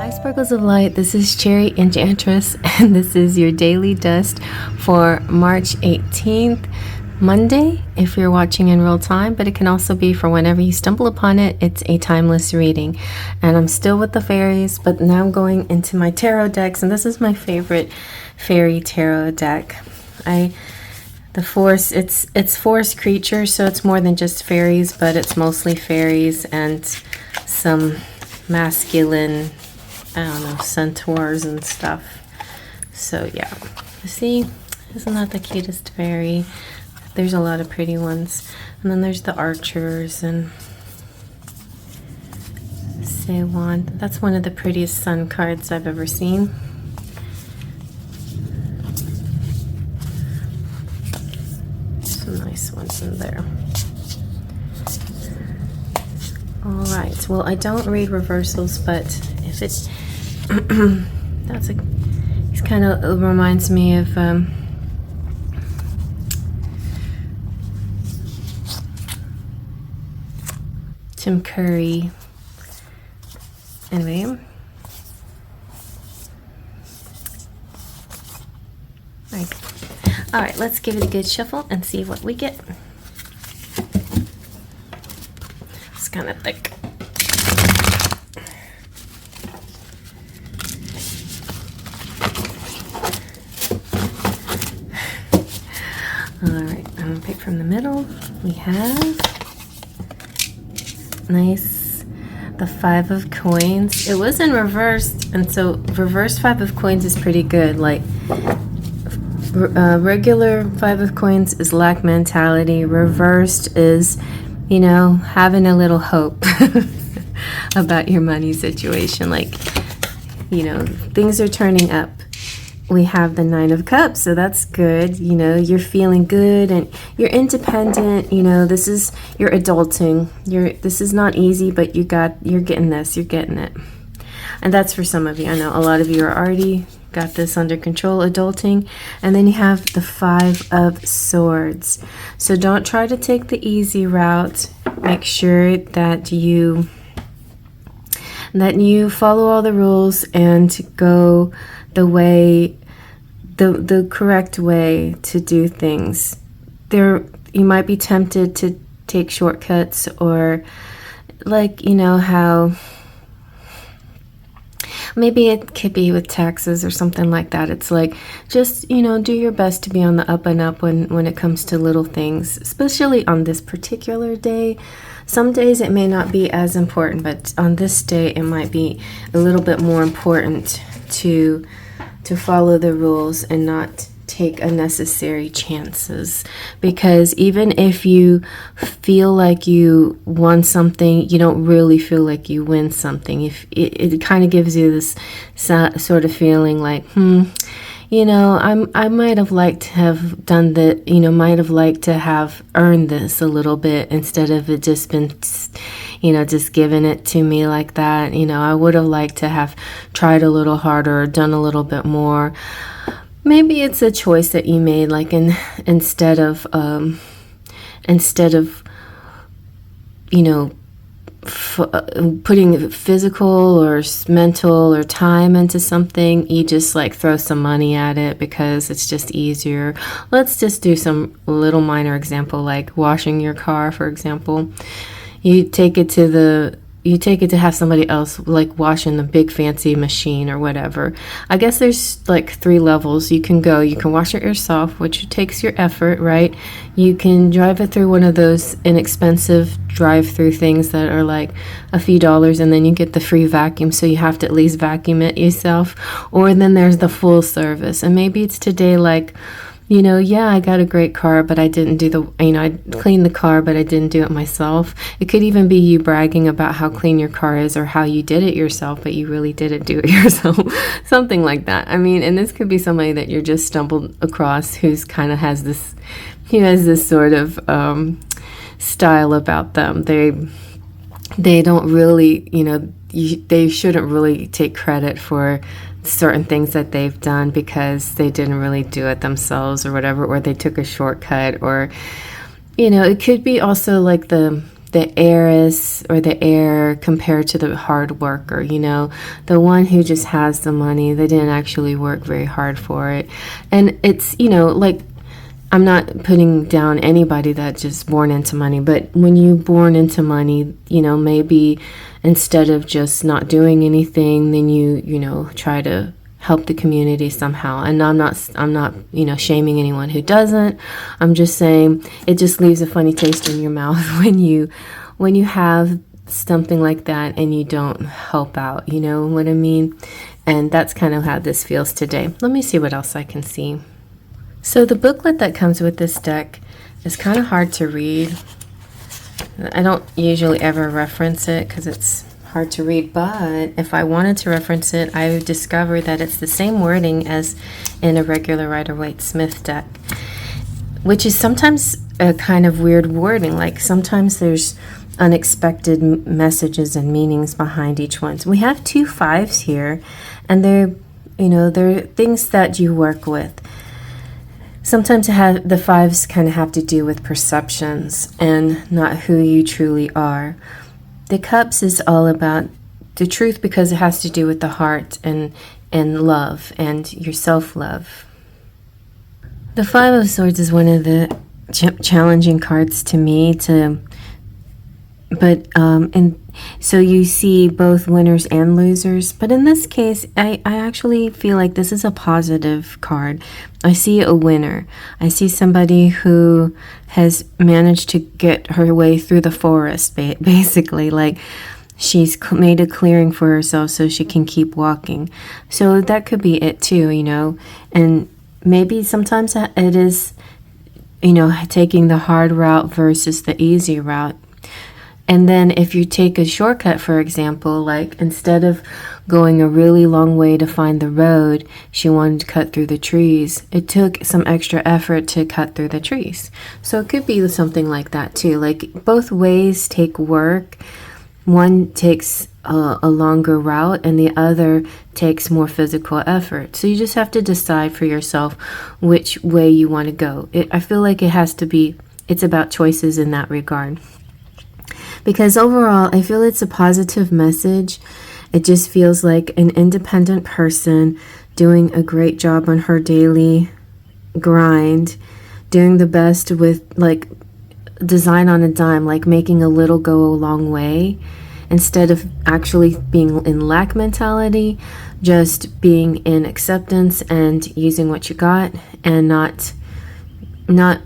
Hi Sparkles of Light, this is CherryEnchantress and this is your daily dust for March 18th, Monday, if you're watching in real time, but it can also be for whenever you stumble upon it. It's a timeless reading. And I'm still with the fairies, but now I'm going into my tarot decks, and this is my favorite fairy tarot deck. It's forest creatures, so it's more than just fairies, but it's mostly fairies and some masculine, I don't know, centaurs and stuff. So yeah, see, isn't that the cutest fairy? There's a lot of pretty ones. And then there's the archers and Seiwan. That's one of the prettiest sun cards I've ever seen. Some nice ones in there. Alright, well, I don't read reversals, but if it's it kind of reminds me of Tim Curry. Anyway, all right, let's give it a good shuffle and see what we get. It's kind of thick. All right, I'm gonna pick from the middle. We have the 5 of coins. It was in reversed, and so reverse 5 of coins is pretty good. Like regular 5 of coins is lack mentality. Reversed is, you know, having a little hope about your money situation. Like, you know, things are turning up. We have the 9 of Cups, so that's good. You know, you're feeling good and you're independent. You know, this is, you're adulting. This is not easy, but you're getting this, you're getting it. And that's for some of you. I know a lot of you are already got this under control, adulting. And then you have the 5 of Swords. So don't try to take the easy route. Make sure that you follow all the rules and go the correct way to do things. You might be tempted to take shortcuts, or like, you know, how maybe it could be with taxes or something like that. It's like, just, you know, do your best to be on the up and up when it comes to little things, especially on this particular day. Some days it may not be as important, but on this day it might be a little bit more important to follow the rules and not take unnecessary chances. Because even if you feel like you won something, you don't really feel like you win something. If it kind of gives you this sort of feeling like, you know, I might have liked to have done that, you know, might have liked to have earned this a little bit instead of it just been, you know, just giving it to me like that. You know, I would have liked to have tried a little harder or done a little bit more. Maybe it's a choice that you made, like instead of you know, putting physical or mental or time into something, you just like throw some money at it because it's just easier. Let's just do some little minor example, like washing your car, for example. You take it to have somebody else like washing the big fancy machine or whatever. I guess there's like 3 levels you can go. You can wash it yourself, which takes your effort, right? You can drive it through one of those inexpensive drive-through things that are like a few dollars, and then you get the free vacuum, so you have to at least vacuum it yourself. Or then there's the full service, and maybe it's today like, you know, yeah, I got a great car, but I didn't do I cleaned the car, but I didn't do it myself. It could even be you bragging about how clean your car is or how you did it yourself, but you really didn't do it yourself. Something like that. I mean, and this could be somebody that you're just stumbled across who's kind of has this sort of style about them. They don't really, you know, they shouldn't really take credit for certain things that they've done because they didn't really do it themselves or whatever, or they took a shortcut, or, you know, it could be also like the the heiress or the heir compared to the hard worker, you know, the one who just has the money. They didn't actually work very hard for it. And it's, you know, like, I'm not putting down anybody that's just born into money, but when you're born into money, you know, maybe instead of just not doing anything, then you know, try to help the community somehow. And I'm not, you know, shaming anyone who doesn't. I'm just saying it just leaves a funny taste in your mouth when you have something like that and you don't help out, you know what I mean? And that's kind of how this feels today. Let me see what else I can see. So the booklet that comes with this deck is kind of hard to read. I don't usually ever reference it because it's hard to read, but if I wanted to reference it, I would discover that it's the same wording as in a regular Rider-Waite-Smith deck, which is sometimes a kind of weird wording. Like sometimes there's unexpected messages and meanings behind each one. So we have 2 5s here, and they're things that you work with. Sometimes the 5s kind of have to do with perceptions and not who you truly are. The Cups is all about the truth because it has to do with the heart and love and your self-love. The 5 of Swords is one of the challenging cards to me and so you see both winners and losers, but in this case I actually feel like this is a positive card. I see a winner. I see somebody who has managed to get her way through the forest, basically, like she's made a clearing for herself so she can keep walking. So that could be it too, you know. And maybe sometimes it is, you know, taking the hard route versus the easy route. And then if you take a shortcut, for example, like instead of going a really long way to find the road, she wanted to cut through the trees. It took some extra effort to cut through the trees. So it could be something like that too. Like both ways take work. One takes a longer route and the other takes more physical effort. So you just have to decide for yourself which way you want to go. I feel like it's about choices in that regard. Because overall, I feel it's a positive message. It just feels like an independent person doing a great job on her daily grind, doing the best with like design on a dime, like making a little go a long way, instead of actually being in lack mentality, just being in acceptance and using what you got and not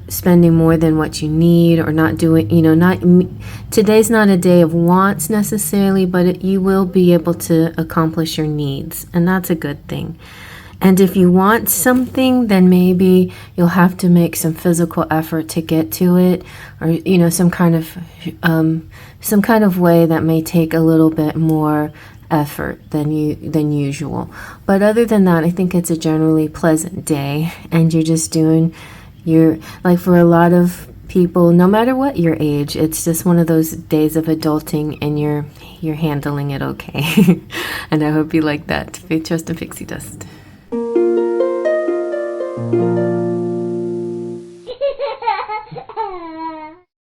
spending more than what you need, or not doing, you know, today's not a day of wants necessarily, but you will be able to accomplish your needs, and that's a good thing. And if you want something, then maybe you'll have to make some physical effort to get to it, or, you know, some kind of way that may take a little bit more effort than usual. But other than that, I think it's a generally pleasant day, and you're just doing like for a lot of people, no matter what your age, it's just one of those days of adulting, and you're handling it okay. And I hope you like that. Faith, trust, and pixie dust.